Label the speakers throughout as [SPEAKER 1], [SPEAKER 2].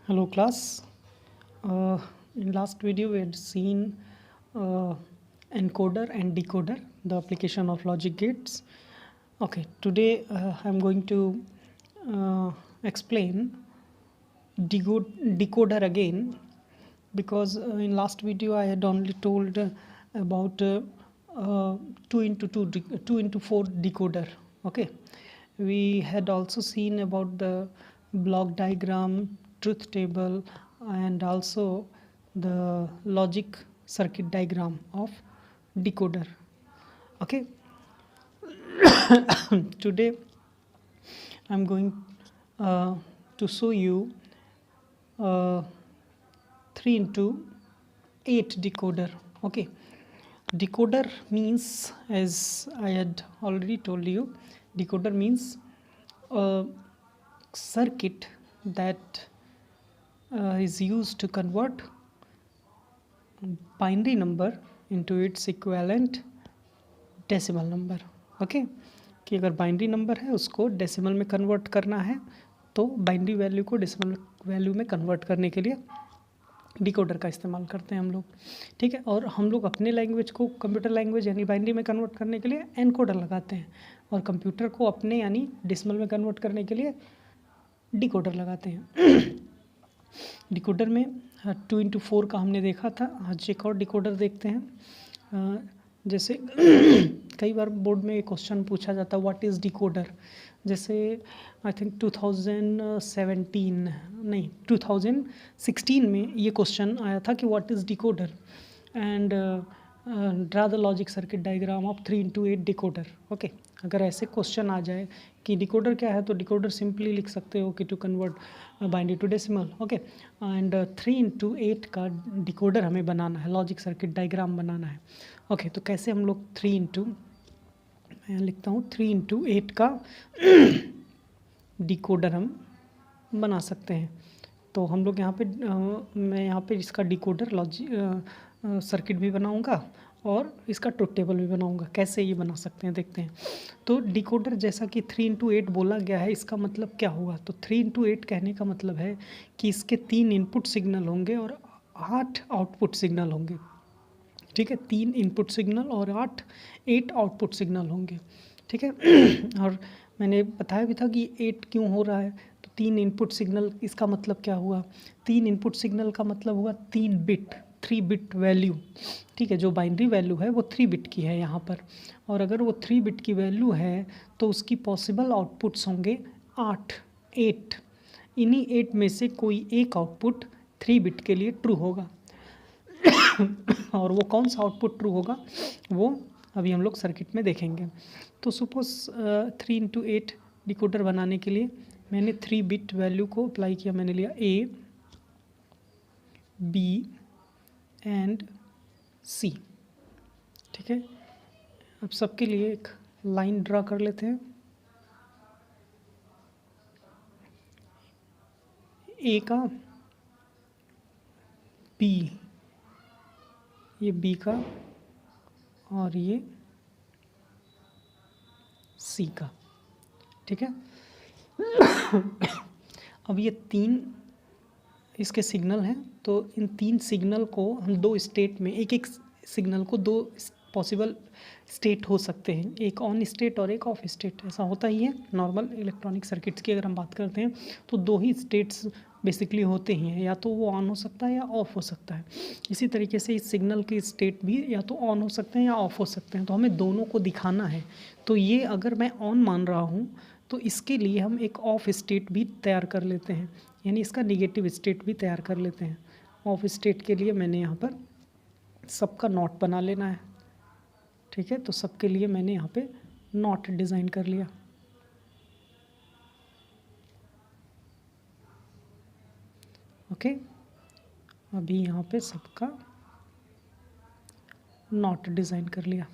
[SPEAKER 1] Hello class. In last video we had seen encoder and decoder, the application of logic gates. Okay, today I'm going to explain decoder again, because in last video I had only told about 2 into 4 decoder. Okay, we had also seen about the block diagram, truth table, and also the logic circuit diagram of decoder. Okay, today I'm going to show you 3 into 8 decoder. Okay, decoder means, as I had already told you, decoder means a circuit that is used to convert binary number into its equivalent decimal number. Okay, कि अगर binary number है उसको decimal में convert करना है तो binary value को decimal value में कन्वर्ट करने के लिए डिकोडर का इस्तेमाल करते हैं हम लोग. ठीक है, और हम लोग अपने लैंग्वेज को कंप्यूटर लैंग्वेज यानी बाइनरी में कन्वर्ट करने के लिए एनकोडर लगाते हैं, और कंप्यूटर को अपने यानी डेसिमल में कन्वर्ट करने के लिए डिकोडर लगाते हैं. डिकोडर में 2 into 4 का हमने देखा था. आज एक और डिकोडर देखते हैं. जैसे कई बार बोर्ड में क्वेश्चन पूछा जाता है व्हाट इज़ डिकोडर. जैसे आई थिंक 2016 में ये क्वेश्चन आया था कि what is decoder and draw the logic circuit diagram of 3 into 8 decoder. Okay, अगर ऐसे क्वेश्चन आ जाए कि डिकोडर क्या है तो डिकोडर सिंपली लिख सकते हो कि to convert binary to decimal. Okay, and 3 into 8 का डिकोडर हमें बनाना है, लॉजिक सर्किट डायग्राम बनाना है. ओके, तो कैसे हम लोग 3 into, मैं लिखता हूँ 3 into 8 का डिकोडर हम बना सकते हैं. तो हम लोग यहाँ पे मैं यहाँ पे इसका डिकोडर लॉजिक सर्किट भी बनाऊँगा और इसका ट्रुथ टेबल भी बनाऊंगा. कैसे ये बना सकते हैं देखते हैं. तो डिकोडर जैसा कि 3 into 8 बोला गया है, इसका मतलब क्या हुआ. तो 3 into 8 कहने का मतलब है कि इसके 3 इनपुट सिग्नल होंगे और 8 आउटपुट सिग्नल होंगे. ठीक है, 3 इनपुट सिग्नल और 8 आउटपुट सिग्नल होंगे. ठीक है, और मैंने बताया भी था कि 8 क्यों हो रहा है. तो 3 इनपुट सिग्नल, इसका मतलब क्या हुआ. 3 इनपुट सिग्नल का मतलब हुआ 3 बिट वैल्यू. ठीक है, जो बाइनरी वैल्यू है वो 3 बिट की है यहाँ पर, और अगर वो 3 बिट की वैल्यू है तो उसकी पॉसिबल आउटपुट्स होंगे 8. इन्हीं 8 में से कोई एक आउटपुट 3 बिट के लिए ट्रू होगा. और वो कौन सा आउटपुट ट्रू होगा वो अभी हम लोग सर्किट में देखेंगे. तो सपोज 3 into 8 डिकोडर बनाने के लिए मैंने 3 बिट वैल्यू को अप्लाई किया. मैंने लिया A, B एंड C. ठीक है, अब सबके लिए एक लाइन ड्रा कर लेते हैं. A का, B, ये B का और ये C का. ठीक है, अब ये 3 इसके सिग्नल हैं. तो इन 3 सिग्नल को हम 2 स्टेट में, एक सिग्नल को 2 पॉसिबल स्टेट हो सकते हैं, एक ऑन स्टेट और एक ऑफ स्टेट. ऐसा होता ही है नॉर्मल इलेक्ट्रॉनिक सर्किट्स की अगर हम बात करते हैं तो 2 ही स्टेट्स बेसिकली होते ही हैं, या तो वो ऑन हो सकता है या ऑफ हो सकता है. इसी तरीके से इस सिग्नल के स्टेट भी या तो ऑन हो सकते हैं या ऑफ हो सकते हैं. तो हमें दोनों को दिखाना है. तो ये अगर मैं ऑन मान रहा हूँ तो इसके लिए हम एक ऑफ स्टेट भी तैयार कर लेते हैं, यानी इसका निगेटिव स्टेट भी तैयार कर लेते हैं. ऑफ स्टेट के लिए मैंने यहाँ पर सबका नॉट बना लेना है. ठीक है, तो सबके लिए मैंने यहाँ पे नॉट डिज़ाइन कर लिया. ओके, अभी यहाँ पे सबका नॉट डिज़ाइन कर लिया.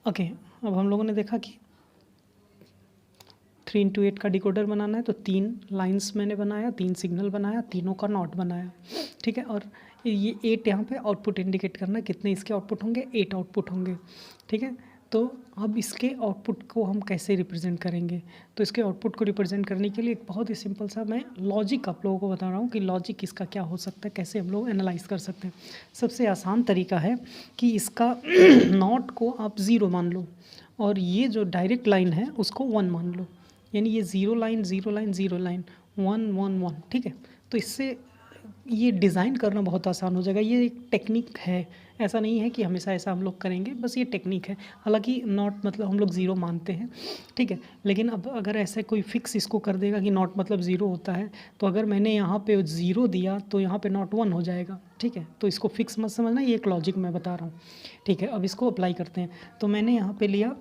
[SPEAKER 1] ओके, अब हम लोगों ने देखा कि 3 into 8 का डिकोडर बनाना है तो 3 लाइंस मैंने बनाया, 3 सिग्नल बनाया, तीनों का नॉट बनाया. ठीक है, और ये 8 यहाँ पे आउटपुट इंडिकेट करना है, कितने इसके आउटपुट होंगे, 8 आउटपुट होंगे. ठीक है, तो अब इसके आउटपुट को हम कैसे रिप्रेजेंट करेंगे? तो इसके आउटपुट को रिप्रेजेंट करने के लिए एक बहुत ही सिंपल सा मैं लॉजिक आप लोगों को बता रहा हूँ कि लॉजिक इसका क्या हो सकता है, कैसे हम लोग एनालाइज कर सकते हैं। सबसे आसान तरीका है कि इसका नॉट को आप 0 मान लो और ये जो डायरेक्ट लाइन है उसको 1 मान लो, यानी ये 0 लाइन 0 लाइन 0 लाइन 1 1 1, ठीक है। तो इससे ये डिज़ाइन करना बहुत आसान हो जाएगा। ये एक टेक्निक है, ऐसा नहीं है कि हमेशा ऐसा हम लोग करेंगे, बस ये टेक्निक है। हालांकि नॉट मतलब हम लोग 0 मानते हैं, ठीक है, लेकिन अब अगर ऐसे कोई फिक्स इसको कर देगा कि नॉट मतलब 0 होता है, तो अगर मैंने यहाँ पे 0 दिया तो यहाँ पे नॉट 1 हो जाएगा, ठीक है। तो इसको फिक्स मत समझना, ये एक लॉजिक मैं बता रहा हूँ, ठीक है। अब इसको अप्लाई करते हैं। तो मैंने यहाँ पर लिया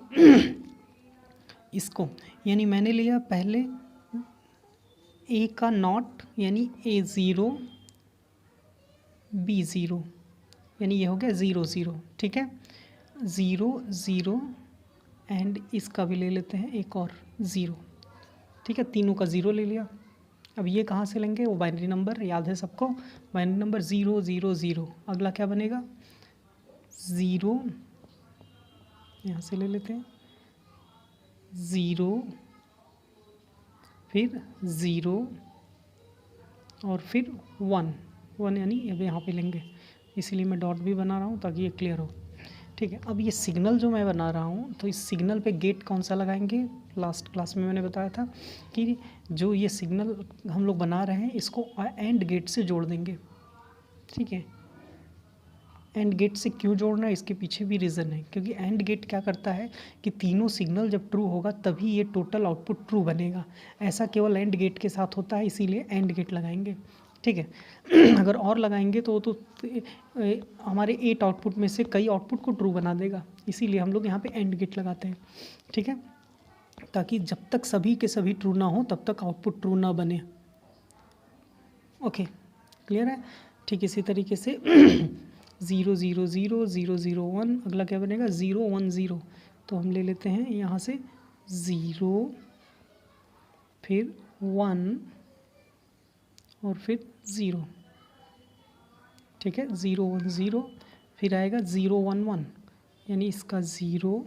[SPEAKER 1] इसको, यानी मैंने लिया पहले ए का नॉट यानी A0 B0, यानी ये हो गया 0 0, ठीक है। 0 0 एंड इसका भी ले लेते हैं एक और 0, ठीक है। तीनों का 0 ले लिया। अब ये कहाँ से लेंगे? वो बाइनरी नंबर याद है सबको, बाइनरी नंबर 0 0 0। अगला क्या बनेगा? 0, यहाँ से ले लेते हैं 0, फिर 0 और फिर 1 1, यानी अब यहाँ पे लेंगे, इसीलिए मैं डॉट भी बना रहा हूँ ताकि ये क्लियर हो, ठीक है। अब ये सिग्नल जो मैं बना रहा हूँ, तो इस सिग्नल पे गेट कौन सा लगाएंगे? लास्ट क्लास में मैंने बताया था कि जो ये सिग्नल हम लोग बना रहे हैं इसको एंड गेट से जोड़ देंगे, ठीक है। एंड गेट से क्यों जोड़ना है, इसके पीछे भी रीज़न है, क्योंकि एंड गेट क्या करता है कि तीनों सिग्नल जब ट्रू होगा तभी ये टोटल आउटपुट ट्रू बनेगा। ऐसा केवल एंड गेट के साथ होता है, इसीलिए एंड गेट लगाएंगे, ठीक है। अगर और लगाएंगे तो हमारे 8 आउटपुट में से कई आउटपुट को ट्रू बना देगा, इसीलिए हम लोग यहाँ पे एंड गेट लगाते हैं, ठीक है, ताकि जब तक सभी के सभी ट्रू ना हो तब तक आउटपुट ट्रू ना बने। ओके, क्लियर है? ठीक इसी तरीके से 0 0 0 0 0 1, अगला क्या बनेगा? 0 1 0। तो हम ले लेते हैं यहाँ से 0, फिर 1 और फिर 0, ठीक है। 0 1 0, फिर आएगा 0 1 1, यानी इसका 0,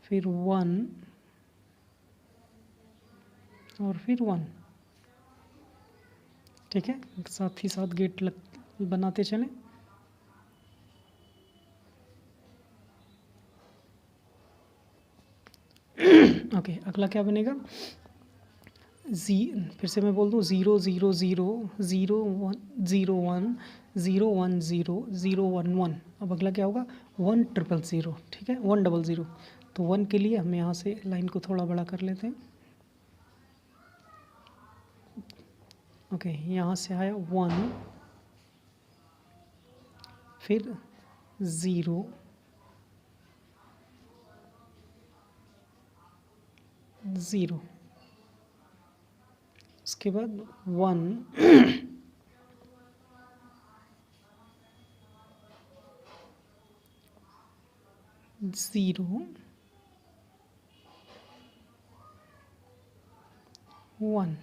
[SPEAKER 1] फिर 1 और फिर 1, ठीक है। साथ ही साथ गेट बनाते चलें। ओके, अगला क्या बनेगा? फिर से मैं बोल दूँ 0 0 0 0 1 0 1 0 1 0 0 1 1। अब अगला क्या होगा? 1 0 0 0, ठीक है, 1 0 0। तो 1 के लिए हम यहाँ से लाइन को थोड़ा बड़ा कर लेते हैं। ओके, यहाँ से आया 1, फिर 0, 0, उसके बाद 1 0 1,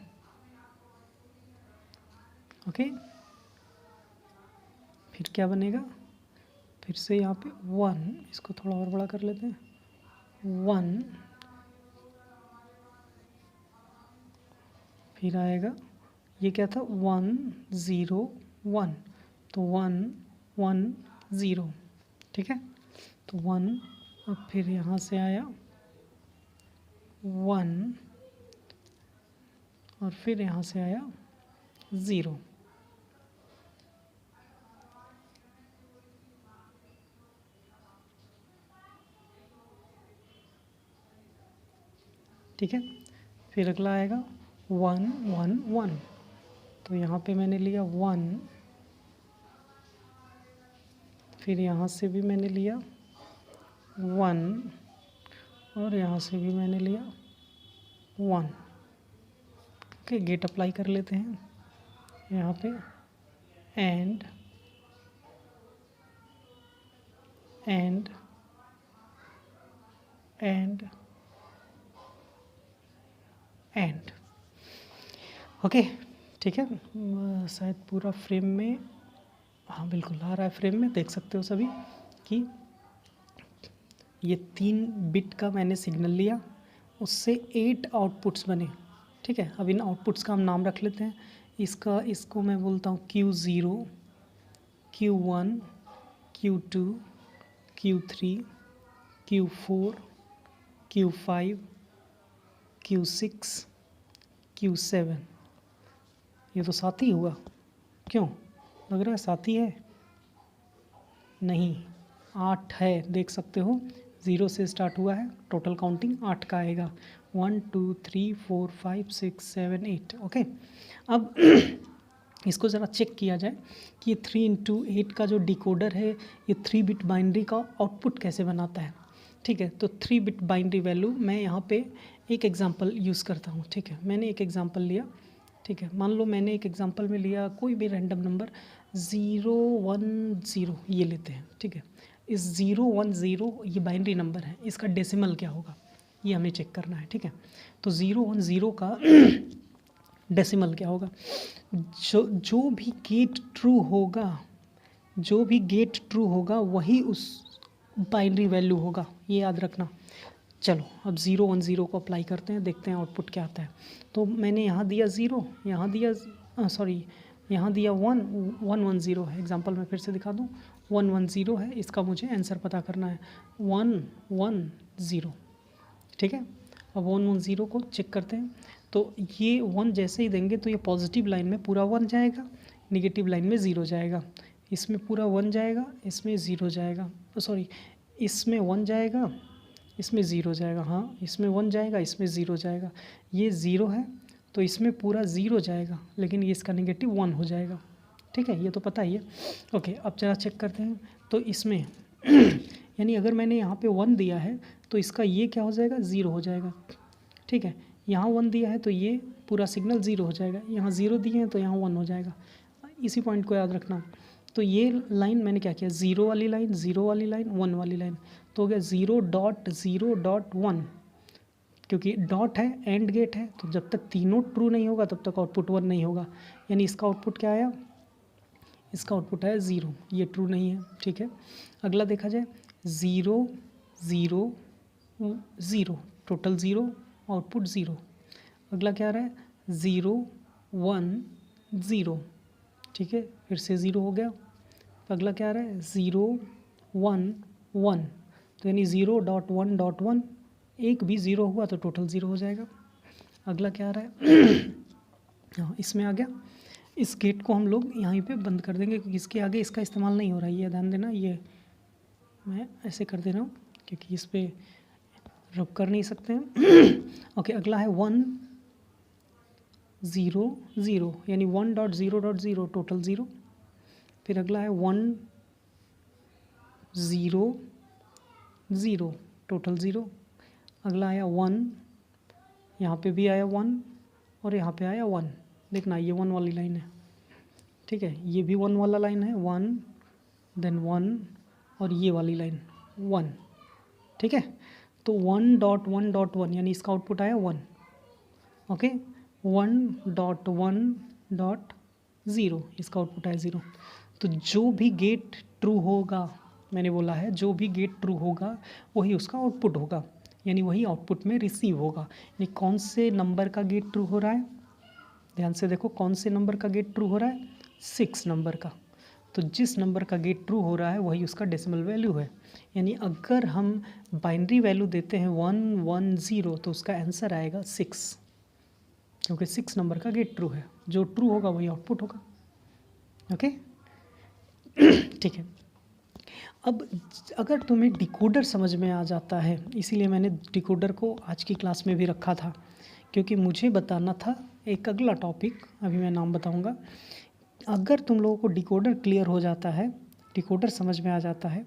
[SPEAKER 1] ओके। फिर क्या बनेगा? फिर से यहाँ पे 1, इसको थोड़ा और बड़ा कर लेते हैं, 1, फिर आएगा, ये क्या था? 1 0 1, तो 1 1 0, ठीक है। तो 1, अब फिर यहाँ से आया 1 और फिर यहाँ से आया 0, ठीक है। फिर अगला आएगा 1 1 1, तो यहाँ पे मैंने लिया 1, फिर यहाँ से भी मैंने लिया 1 और यहाँ से भी मैंने लिया 1। ओके, गेट अप्लाई कर लेते हैं यहाँ पे, and and and and, okay, ठीक है। शायद पूरा फ्रेम में, हाँ बिल्कुल आ रहा है फ्रेम में, देख सकते हो सभी कि ये 3 बिट का मैंने सिग्नल लिया, उससे 8 आउटपुट्स बने। ठीक है, अब इन आउटपुट्स का हम नाम रख लेते हैं। इसको मैं बोलता हूँ Q0, Q1, Q2, Q3, Q4, Q5, Q6, Q7। ये तो 7 ही हुआ, क्यों लग रहा है 7 ही है? नहीं, 8 है, देख सकते हो 0 से स्टार्ट हुआ है, टोटल काउंटिंग 8 का आएगा। 1 2 3 4 5 6 7 8। ओके, अब इसको ज़रा चेक किया जाए कि ये 3 × 8 का जो डिकोडर है ये 3 बिट बाइनरी का आउटपुट कैसे बनाता है। ठीक है, तो 3 बिट बाइनरी वैल्यू मैं यहाँ पे एक एग्जांपल यूज़ करता हूँ। ठीक है, मैंने एक एग्जांपल लिया। ठीक है, मान लो मैंने एक एग्जांपल में लिया कोई भी रैंडम नंबर 0 1 0 ये लेते हैं। ठीक है, इस 0 1 0 ये बाइनरी नंबर है, इसका डेसिमल क्या होगा ये हमें चेक करना है। ठीक है, तो 0 1 0 का डेसिमल क्या होगा? जो भी गेट ट्रू होगा वही उस बाइनरी वैल्यू होगा, ये याद रखना। चलो अब 0 1 0 को अप्लाई करते हैं, देखते हैं आउटपुट क्या आता है। तो मैंने यहाँ दिया 0, यहाँ दिया यहाँ दिया 1 1 1 0 है। एग्जांपल मैं फिर से दिखा दूँ, 1 1 0 है, इसका मुझे आंसर पता करना है 1 1 0। ठीक है, अब 1 1 0 को चेक करते हैं। तो ये 1 जैसे ही देंगे तो ये पॉजिटिव लाइन में पूरा 1 जाएगा, निगेटिव लाइन में 0 जाएगा। इसमें पूरा 1 जाएगा, इसमें 0 जाएगा, इसमें 1 जाएगा, इसमें 0 जाएगा। हाँ, इसमें 1 जाएगा, इसमें 0 जाएगा। ये 0 है तो इसमें पूरा 0 जाएगा, लेकिन ये इसका नेगेटिव 1 हो जाएगा। ठीक है, ये तो पता ही है। ओके, अब जरा चेक करते हैं। तो इसमें यानी अगर मैंने यहाँ पे 1 दिया है तो इसका ये क्या हो जाएगा, 0 हो जाएगा। ठीक है, यहाँ 1 दिया है तो ये पूरा सिग्नल 0 हो जाएगा, यहाँ 0 दिए हैं तो यहाँ 1 हो जाएगा। इसी पॉइंट को याद रखना। तो ये लाइन मैंने क्या किया, 0 वाली लाइन, 0 वाली लाइन, 1 वाली लाइन, तो हो गया 0.0.1। क्योंकि डॉट है, एंड गेट है, तो जब तक तीनों ट्रू नहीं होगा तब तक आउटपुट 1 नहीं होगा। यानी इसका आउटपुट क्या आया, इसका आउटपुट आया 0, ये ट्रू नहीं है। ठीक है, अगला देखा जाए 0 0 0, टोटल 0, आउटपुट 0। अगला क्या आ रहा है 0 1 0। ठीक है, फिर से 0 हो गया। अगला क्या आ रहा है 0 1 1, तो यानी 0.1.1, एक भी 0 हुआ तो टोटल 0 हो जाएगा। अगला क्या आ रहा है हाँ, इसमें आ गया। इस गेट को हम लोग यहीं पे बंद कर देंगे क्योंकि इसके आगे इसका इस्तेमाल नहीं हो रहा है, ये ध्यान देना। ये मैं ऐसे कर दे रहा हूँ क्योंकि इस पर रुक कर नहीं सकते हैं। ओके, अगला है 1 0 0, यानी 1.0.0, टोटल 0। फिर अगला है 1 0 0, टोटल 0। अगला आया 1, यहाँ पे भी आया 1 और यहाँ पे आया 1। देखना ये 1 वाली लाइन है। ठीक है, ये भी 1 वाला लाइन है, 1 देन 1 और ये वाली लाइन 1। ठीक है, तो 1.1.1 यानी इसका आउटपुट आया 1। ओके, 1.1.0 इसका आउटपुट आया 0। तो जो भी गेट ट्रू होगा, मैंने बोला है जो भी गेट ट्रू होगा वही उसका आउटपुट होगा, यानी वही आउटपुट में रिसीव होगा। यानी कौन से नंबर का गेट ट्रू हो रहा है, ध्यान से देखो, कौन से नंबर का गेट ट्रू हो रहा है, 6 नंबर का। तो जिस नंबर का गेट ट्रू हो रहा है वही उसका डेसिमल वैल्यू है। यानी अगर हम बाइनरी वैल्यू देते हैं 1 1 0 तो उसका आंसर आएगा 6, क्योंकि 6 नंबर का गेट ट्रू है। जो ट्रू होगा वही आउटपुट होगा। ओके ठीक है, अब अगर तुम्हें डिकोडर समझ में आ जाता है, इसीलिए मैंने डिकोडर को आज की क्लास में भी रखा था, क्योंकि मुझे बताना था एक अगला टॉपिक, अभी मैं नाम बताऊंगा। अगर तुम लोगों को डिकोडर क्लियर हो जाता है, डिकोडर समझ में आ जाता है,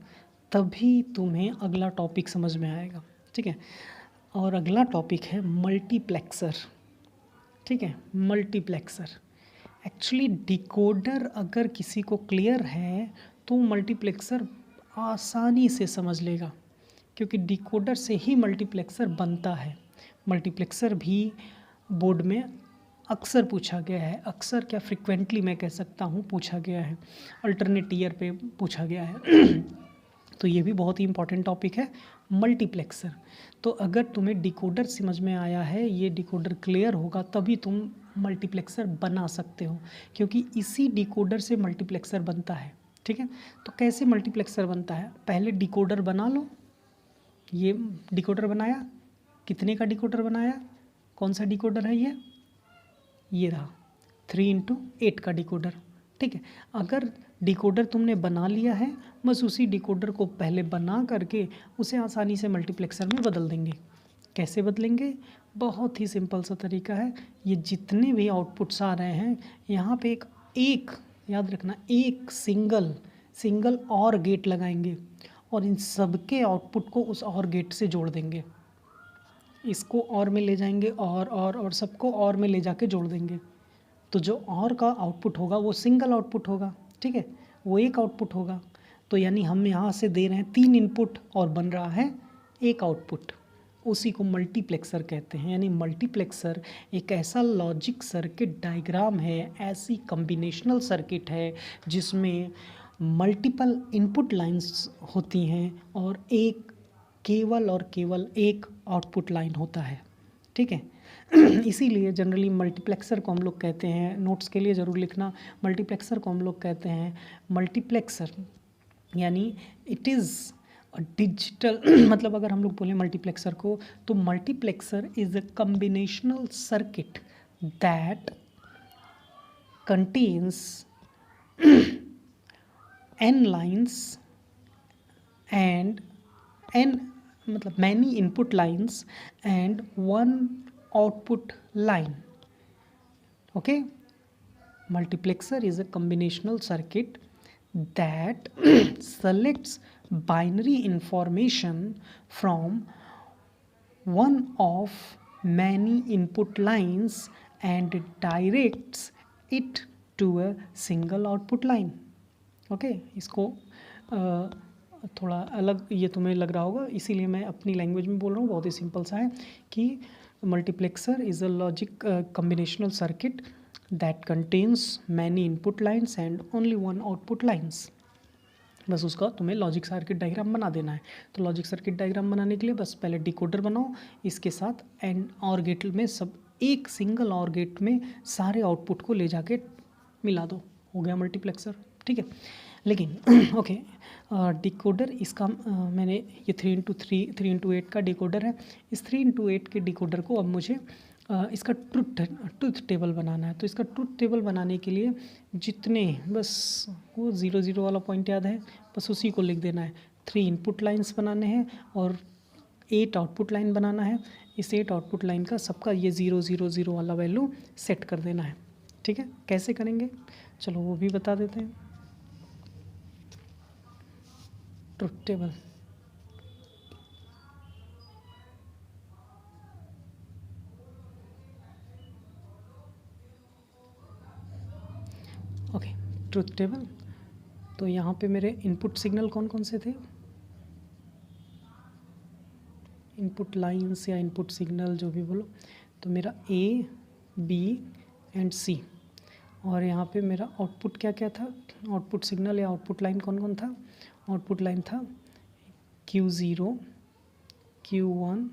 [SPEAKER 1] तभी तुम्हें अगला टॉपिक समझ में आएगा। ठीक है, और अगला टॉपिक है मल्टीप्लेक्सर। ठीक है, मल्टीप्लेक्सर। एक्चुअली डिकोडर अगर किसी को क्लियर है तो मल्टीप्लेक्सर आसानी से समझ लेगा, क्योंकि डिकोडर से ही मल्टीप्लेक्सर बनता है। मल्टीप्लेक्सर भी बोर्ड में अक्सर पूछा गया है, अक्सर क्या फ्रिक्वेंटली मैं कह सकता हूँ पूछा गया है, अल्टरनेट ईयर पे पूछा गया है। तो ये भी बहुत ही इंपॉर्टेंट टॉपिक है मल्टीप्लेक्सर। तो अगर तुम्हें डिकोडर समझ में आया है, ये डिकोडर क्लियर होगा तभी तुम मल्टीप्लेक्सर बना सकते हो, क्योंकि इसी डिकोडर से मल्टीप्लेक्सर बनता है। ठीक है, तो कैसे मल्टीप्लेक्सर बनता है, पहले डिकोडर बना लो। ये डिकोडर बनाया, कितने का डिकोडर बनाया, कौन सा डिकोडर है ये रहा 3x8 का डिकोडर। ठीक है, अगर डिकोडर तुमने बना लिया है, बस उसी डिकोडर को पहले बना करके उसे आसानी से मल्टीप्लेक्सर में बदल देंगे। कैसे बदलेंगे, बहुत ही सिंपल सा तरीका है। ये जितने भी आउटपुट्स आ रहे हैं यहाँ पे एक याद रखना, एक सिंगल और गेट लगाएंगे और इन सबके आउटपुट को उस और गेट से जोड़ देंगे। इसको और में ले जाएंगे और सबको और में ले जाके जोड़ देंगे। तो जो और का आउटपुट होगा वो सिंगल आउटपुट होगा। ठीक है, वो एक आउटपुट होगा। तो यानी हम यहाँ से दे रहे हैं 3 इनपुट और बन रहा है एक आउटपुट। उसी को मल्टीप्लेक्सर कहते हैं। यानी मल्टीप्लेक्सर एक ऐसा लॉजिक सर्किट डायग्राम है, ऐसी कॉम्बिनेशनल सर्किट है जिसमें मल्टीपल इनपुट लाइंस होती हैं और केवल और केवल एक आउटपुट लाइन होता है। ठीक है, इसीलिए जनरली मल्टीप्लेक्सर को हम लोग कहते हैं, नोट्स के लिए ज़रूर लिखना, मल्टीप्लेक्सर को हम लोग कहते हैं मल्टीप्लेक्सर। यानी इट इज़ अ डिजिटल मतलब अगर हम लोग बोलें मल्टीप्लेक्सर को, तो multiplexer is a combinational circuit that contains n lines and n मतलब many input lines and one output line. Okay, multiplexer is a combinational circuit that selects binary information from one of many input lines and directs it to a single output line. Okay, इसको थोड़ा अलग ये तुम्हें लग रहा होगा, इसीलिए मैं अपनी लैंग्वेज में बोल रहा हूँ। बहुत ही सिंपल सा है कि multiplexer is a logic combinational circuit that contains many input lines and only one output lines. बस उसका तुम्हें लॉजिक सर्किट डायग्राम बना देना है। तो लॉजिक सर्किट डायग्राम बनाने के लिए बस पहले डिकोडर बनाओ, इसके साथ एंड और गेट में सब एक सिंगल और गेट में सारे आउटपुट को ले जाके मिला दो, हो गया मल्टीप्लेक्सर। ठीक है, लेकिन ओके, डिकोडर इसका मैंने ये 3x8 का डिकोडर है। इस 3x8 के डिकोडर को अब मुझे इसका ट्रुथ टेबल बनाना है। तो इसका ट्रुथ टेबल बनाने के लिए जितने बस वो 0 वाला पॉइंट याद है, बस उसी को लिख देना है। 3 इनपुट लाइन्स बनाने हैं और 8 आउटपुट लाइन बनाना है। इस 8 आउटपुट लाइन का सबका ये 0 वाला वैल्यू सेट कर देना है। ठीक है, कैसे करेंगे चलो वो भी बता देते हैं। Truth table, okay, truth table. तो यहाँ पे मेरे इनपुट सिग्नल कौन कौन से थे, इनपुट लाइन्स या इनपुट सिग्नल जो भी बोलो, तो मेरा A, B एंड C। और यहाँ पे मेरा आउटपुट क्या क्या था, आउटपुट सिग्नल या आउटपुट लाइन कौन कौन था, आउटपुट लाइन था Q0, Q1,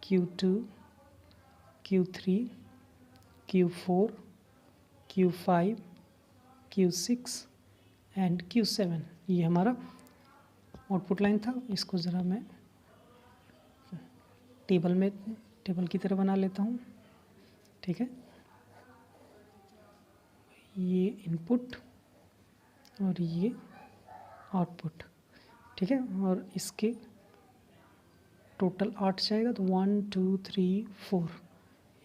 [SPEAKER 1] Q2, Q3, Q4, Q5, Q6 and Q7। ये हमारा आउटपुट लाइन था। इसको ज़रा मैं टेबल की तरह बना लेता हूँ। ठीक है, ये इनपुट और ये आउटपुट। ठीक है, और इसके टोटल 8 जाएगा, तो 1 2 3 4,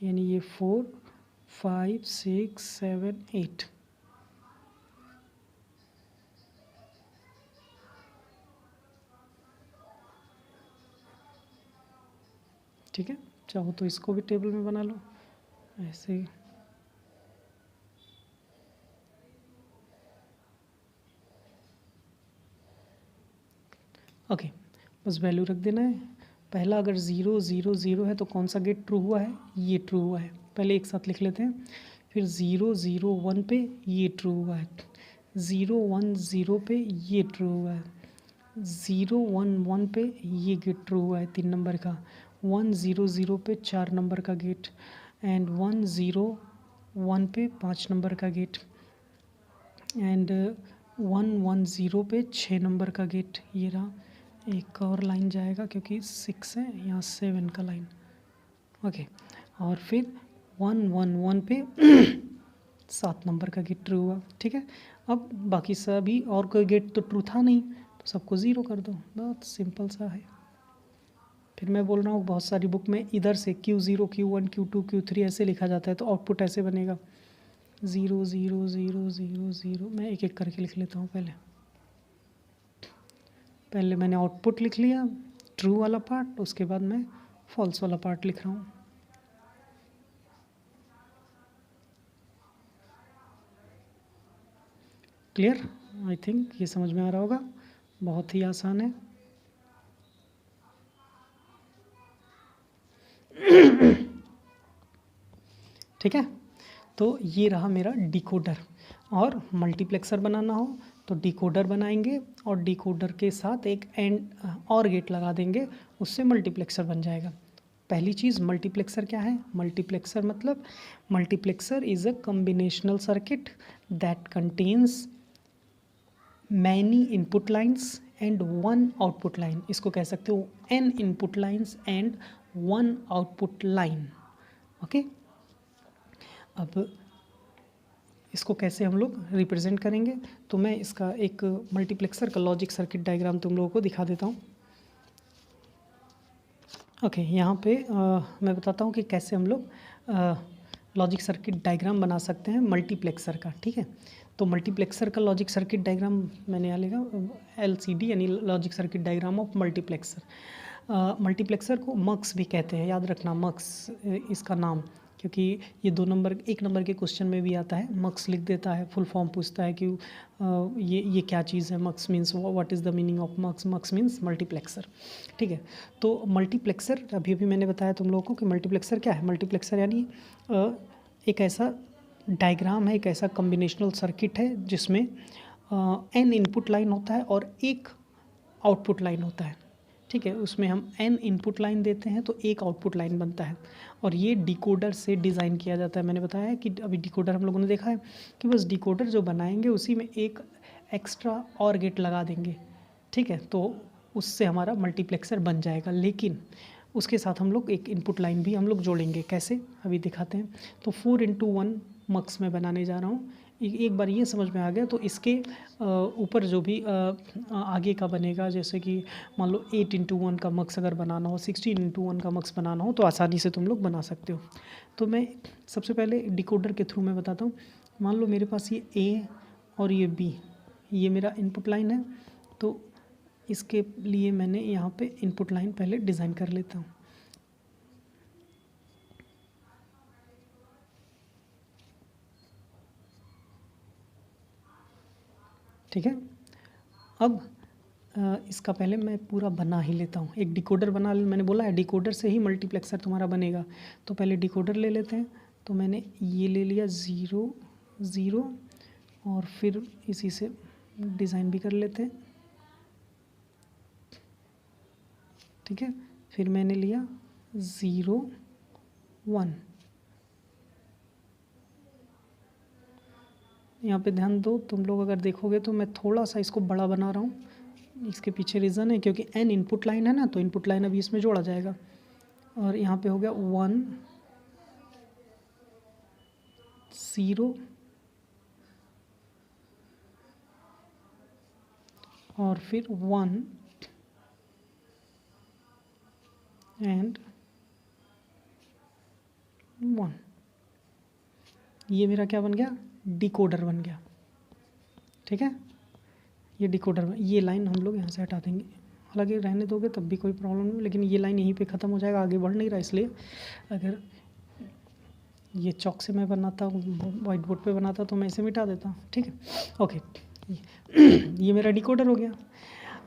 [SPEAKER 1] यानी ये 4 5 6 7 8। ठीक है, चाहो तो इसको भी टेबल में बना लो ऐसे ही। ओके, बस वैल्यू रख देना है। पहला अगर 0 0 0 है तो कौन सा गेट ट्रू हुआ है, ये ट्रू हुआ है। पहले एक साथ लिख लेते हैं। फिर 0 0 1 पे ये ट्रू हुआ है, 0 1 0 पे ये ट्रू हुआ है, 011 पे ये गेट ट्रू हुआ है 3 नंबर का, 100 पे 4 नंबर का गेट, एंड 101 पे 5 नंबर का गेट, एंड 110 पे 6 नंबर का गेट। ये रहा, एक और लाइन जाएगा क्योंकि 6 है, यहाँ 7 का लाइन। ओके, और फिर 111 पे 7 नंबर का गेट ट्रू हुआ। ठीक है, अब बाकी सभी और कोई गेट तो ट्रू था नहीं, तो सबको ज़ीरो कर दो, बहुत सिंपल सा है। फिर मैं बोल रहा हूँ बहुत सारी बुक में इधर से Q0 Q1 Q2 Q3 ऐसे लिखा जाता है, तो आउटपुट ऐसे बनेगा 0 0 0 0 0। मैं एक एक करके लिख लेता हूँ। पहले मैंने आउटपुट लिख लिया ट्रू वाला पार्ट, उसके बाद मैं फॉल्स वाला पार्ट लिख रहा हूँ। क्लियर? आई थिंक ये समझ में आ रहा होगा, बहुत ही आसान है। ठीक है, तो ये रहा मेरा डिकोडर। और मल्टीप्लेक्सर बनाना हो तो डिकोडर बनाएंगे और डिकोडर के साथ एक एंड और गेट लगा देंगे, उससे मल्टीप्लेक्सर बन जाएगा। पहली चीज़, मल्टीप्लेक्सर क्या है? मल्टीप्लेक्सर मतलब multiplexer is a combinational circuit that contains many input lines and one output line. इसको कह सकते हो n input lines and one output line. Okay, अब इसको कैसे हम लोग रिप्रेजेंट करेंगे, तो मैं इसका एक मल्टीप्लेक्सर का लॉजिक सर्किट डायग्राम तुम लोगों को दिखा देता हूँ। ओके, यहाँ पे मैं बताता हूँ कि कैसे हम लोग लॉजिक सर्किट डायग्राम बना सकते हैं मल्टीप्लेक्सर का। ठीक है, तो मल्टीप्लेक्सर का लॉजिक सर्किट डायग्राम मैंने यहाँ लिखा LCD यानी logic circuit diagram of multiplexer. Multiplexer को मक्स भी कहते हैं, याद रखना मक्स इसका नाम, क्योंकि ये 1 नंबर के क्वेश्चन में भी आता है। मक्स लिख देता है, फुल फॉर्म पूछता है कि ये क्या चीज़ है, mux means what is the meaning of mux. Mux means multiplexer. ठीक है, तो मल्टीप्लेक्सर अभी मैंने बताया तुम लोगों को कि मल्टीप्लेक्सर क्या है। मल्टीप्लेक्सर यानी एक ऐसा डायग्राम है, एक ऐसा कॉम्बिनेशनल सर्किट है जिसमें n इनपुट लाइन होता है और एक आउटपुट लाइन होता है। ठीक है, उसमें हम n इनपुट लाइन देते हैं तो एक आउटपुट लाइन बनता है, और ये डिकोडर से डिज़ाइन किया जाता है। मैंने बताया है कि अभी डिकोडर हम लोगों ने देखा है कि बस डिकोडर जो बनाएंगे उसी में एक एक्स्ट्रा और गेट लगा देंगे। ठीक है, तो उससे हमारा मल्टीप्लेक्सर बन जाएगा, लेकिन उसके साथ हम लोग एक इनपुट लाइन भी हम लोग जोड़ेंगे। कैसे, अभी दिखाते हैं। तो 4x1 मक्स में बनाने जा रहा हूँ। एक बार ये समझ में आ गया तो इसके ऊपर जो भी आगे का बनेगा, जैसे कि मान लो 8x1 का मक्स अगर बनाना हो, 16x1 का मक्स बनाना हो, तो आसानी से तुम लोग बना सकते हो। तो मैं सबसे पहले डिकोडर के थ्रू मैं बताता हूँ। मान लो मेरे पास ये A और ये B, ये मेरा इनपुट लाइन है, तो इसके लिए मैंने यहाँ पे इनपुट लाइन पहले डिज़ाइन कर लेता हूँ। ठीक है, अब इसका पहले मैं पूरा बना ही लेता हूँ। एक डिकोडर बना ले, मैंने बोला है डिकोडर से ही मल्टीप्लेक्सर तुम्हारा बनेगा। तो पहले डिकोडर ले लेते हैं। तो मैंने ये ले लिया 0 0, और फिर इसी से डिज़ाइन भी कर लेते हैं। ठीक है, फिर मैंने लिया 0 1। यहाँ पे ध्यान दो, तुम लोग अगर देखोगे तो मैं थोड़ा सा इसको बड़ा बना रहा हूँ। इसके पीछे रीज़न है क्योंकि n इनपुट लाइन है ना, तो इनपुट लाइन अभी इसमें जोड़ा जाएगा। और यहाँ पे हो गया 1 0 और फिर 1 एंड 1। ये मेरा क्या बन गया? डिकोडर बन गया। ठीक है, ये डिकोडर, ये लाइन हम लोग यहाँ से हटा देंगे। हालांकि रहने दोगे तब भी कोई प्रॉब्लम नहीं, लेकिन ये लाइन यहीं पे ख़त्म हो जाएगा, आगे बढ़ नहीं रहा। इसलिए अगर ये चॉक से मैं बनाता हूँ, वाइट बोर्ड पे बनाता तो मैं इसे मिटा देता हूँ। ठीक है, ओके, ये मेरा डिकोडर हो गया।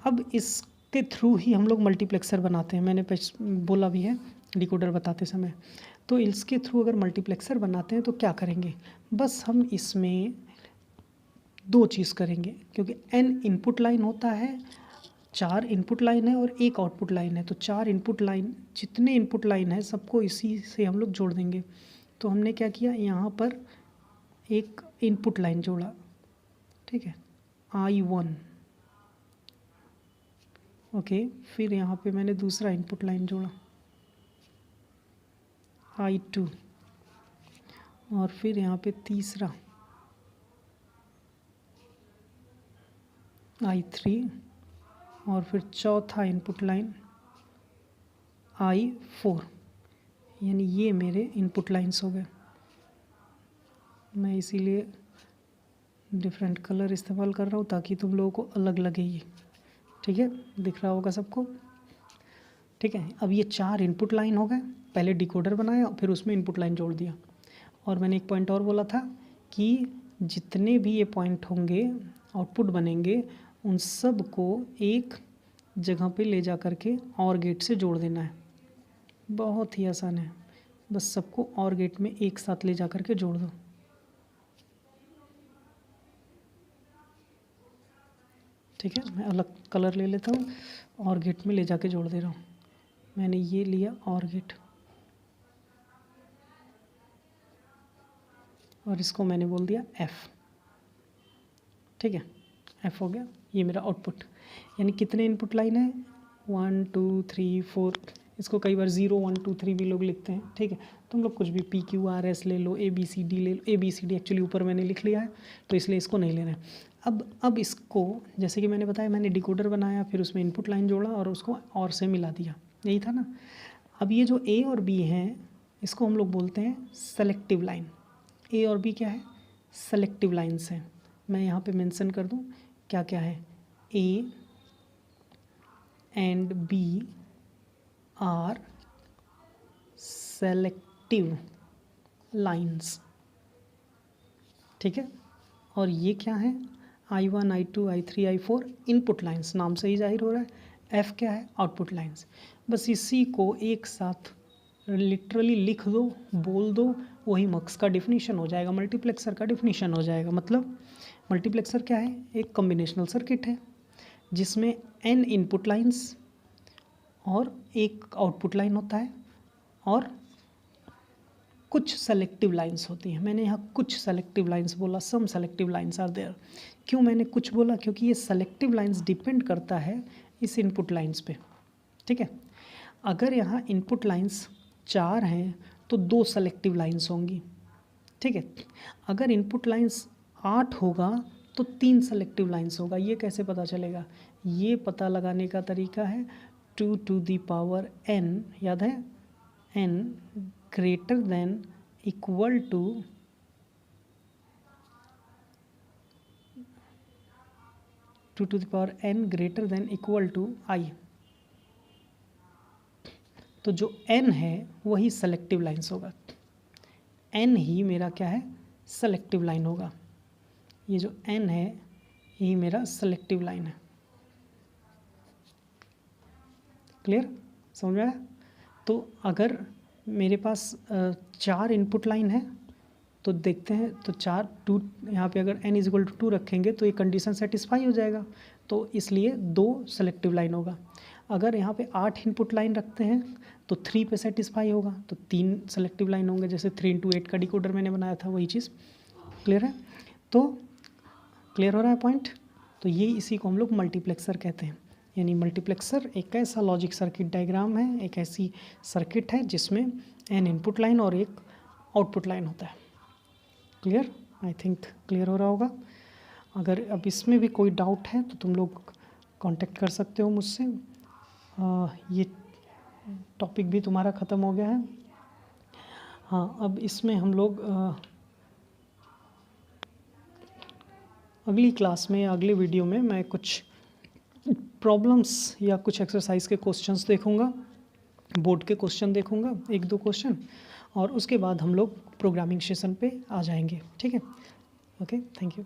[SPEAKER 1] अब इसके थ्रू ही हम लोग मल्टीप्लेक्सर बनाते हैं, मैंने बोला भी है डिकोडर बताते समय। तो इसके थ्रू अगर मल्टीप्लेक्सर बनाते हैं तो क्या करेंगे, बस हम इसमें 2 चीज़ करेंगे, क्योंकि n इनपुट लाइन होता है, 4 इनपुट लाइन है और एक आउटपुट लाइन है, तो 4 इनपुट लाइन, जितने इनपुट लाइन है सबको इसी से हम लोग जोड़ देंगे। तो हमने क्या किया, यहाँ पर एक इनपुट लाइन जोड़ा, ठीक है, I1, ओके। फिर यहाँ पे मैंने दूसरा इनपुट लाइन जोड़ा I2, और फिर यहाँ पे तीसरा I3, और फिर चौथा इनपुट लाइन I4। यानी ये मेरे इनपुट लाइंस हो गए। मैं इसीलिए डिफरेंट कलर इस्तेमाल कर रहा हूँ ताकि तुम लोगों को अलग लगे ये, ठीक है, दिख रहा होगा सबको, ठीक है। अब ये 4 इनपुट लाइन हो गए, पहले डिकोडर बनाया फिर उसमें इनपुट लाइन जोड़ दिया। और मैंने एक पॉइंट और बोला था कि जितने भी ये पॉइंट होंगे आउटपुट बनेंगे उन सब को एक जगह पे ले जा कर के और गेट से जोड़ देना है। बहुत ही आसान है, बस सबको और गेट में एक साथ ले जा कर के जोड़ दो। ठीक है, मैं अलग कलर ले लेता हूँ, और गेट में ले जाके जोड़ दे रहा हूँ। मैंने ये लिया और गेट, और इसको मैंने बोल दिया F, ठीक है, F हो गया। ये मेरा आउटपुट, यानी कितने इनपुट लाइन है, 1 2 3 4। इसको कई बार 0 1 2 3 भी लोग लिखते हैं, ठीक है। तुम लोग कुछ भी PQRS ले लो, ABCD ले लो। ABCD एक्चुअली ऊपर मैंने लिख लिया है तो इसलिए इसको नहीं लेना है। अब इसको, जैसे कि मैंने बताया, मैंने डिकोडर बनाया, फिर उसमें इनपुट लाइन जोड़ा और उसको और से मिला दिया, यही था ना। अब ये जो A और B हैं इसको हम लोग बोलते हैं सेलेक्टिव लाइन। A और B क्या है, सेलेक्टिव लाइन्स हैं। मैं यहाँ पे मेंशन कर दूँ क्या क्या है, A and B are selective lines, ठीक है। और ये क्या है, I1 I2 I3 I4 input lines, नाम से ही जाहिर हो रहा है। F क्या है, आउटपुट लाइन्स। बस इसी को एक साथ लिटरली लिख दो, बोल दो, वही मक्स का डिफिनीशन हो जाएगा, मल्टीप्लेक्सर का डिफिनीशन हो जाएगा। मतलब मल्टीप्लेक्सर क्या है, एक कॉम्बिनेशनल सर्किट है जिसमें n इनपुट लाइन्स और एक आउटपुट लाइन होता है और कुछ सेलेक्टिव लाइंस होती हैं। मैंने यहाँ कुछ सेलेक्टिव लाइंस बोला, सम सेलेक्टिव लाइंस आर देयर। क्यों मैंने कुछ बोला, क्योंकि ये सेलेक्टिव लाइंस डिपेंड करता है इस इनपुट लाइंस पे, ठीक है। अगर यहाँ इनपुट लाइंस 4 हैं तो 2 सेलेक्टिव लाइंस होंगी, ठीक है। अगर इनपुट लाइंस 8 होगा तो 3 सेलेक्टिव लाइंस होगा। ये कैसे पता चलेगा, ये पता लगाने का तरीका है 2 to the power n, याद है, n greater than equal to 2 to the power n greater than equal to I। तो जो n है वही सेलेक्टिव लाइंस होगा, n ही मेरा क्या है, सेलेक्टिव लाइन होगा। ये जो n है यही मेरा सेलेक्टिव लाइन है। क्लियर, समझ में आया। तो अगर मेरे पास 4 इनपुट लाइन है तो देखते हैं, तो 4 2 यहाँ पे अगर n इक्वल टू 2 रखेंगे तो ये कंडीशन सेटिस्फाई हो जाएगा, तो इसलिए 2 सेलेक्टिव लाइन होगा। अगर यहाँ पे 8 इनपुट लाइन रखते हैं तो 3 पे सेटिस्फाई होगा, तो 3 सेलेक्टिव लाइन होंगे। जैसे 3 into 8 का डिकोडर मैंने बनाया था, वही चीज़। क्लियर है, तो क्लियर हो रहा है पॉइंट। तो ये इसी को हम लोग मल्टीप्लेक्सर कहते हैं। यानी मल्टीप्लेक्सर एक ऐसा लॉजिक सर्किट डायग्राम है, एक ऐसी सर्किट है जिसमें n इनपुट लाइन और एक आउटपुट लाइन होता है। क्लियर, आई थिंक क्लियर हो रहा होगा। अगर अब इसमें भी कोई डाउट है तो तुम लोग कांटेक्ट कर सकते हो मुझसे। ये टॉपिक भी तुम्हारा ख़त्म हो गया है। हाँ, अब इसमें हम लोग अगली क्लास में या अगले वीडियो में मैं कुछ प्रॉब्लम्स या कुछ एक्सरसाइज के क्वेश्चंस देखूंगा, बोर्ड के क्वेश्चन देखूंगा, 1-2 क्वेश्चन, और उसके बाद हम लोग प्रोग्रामिंग सेशन पे आ जाएंगे। ठीक है, ओके, थैंक यू।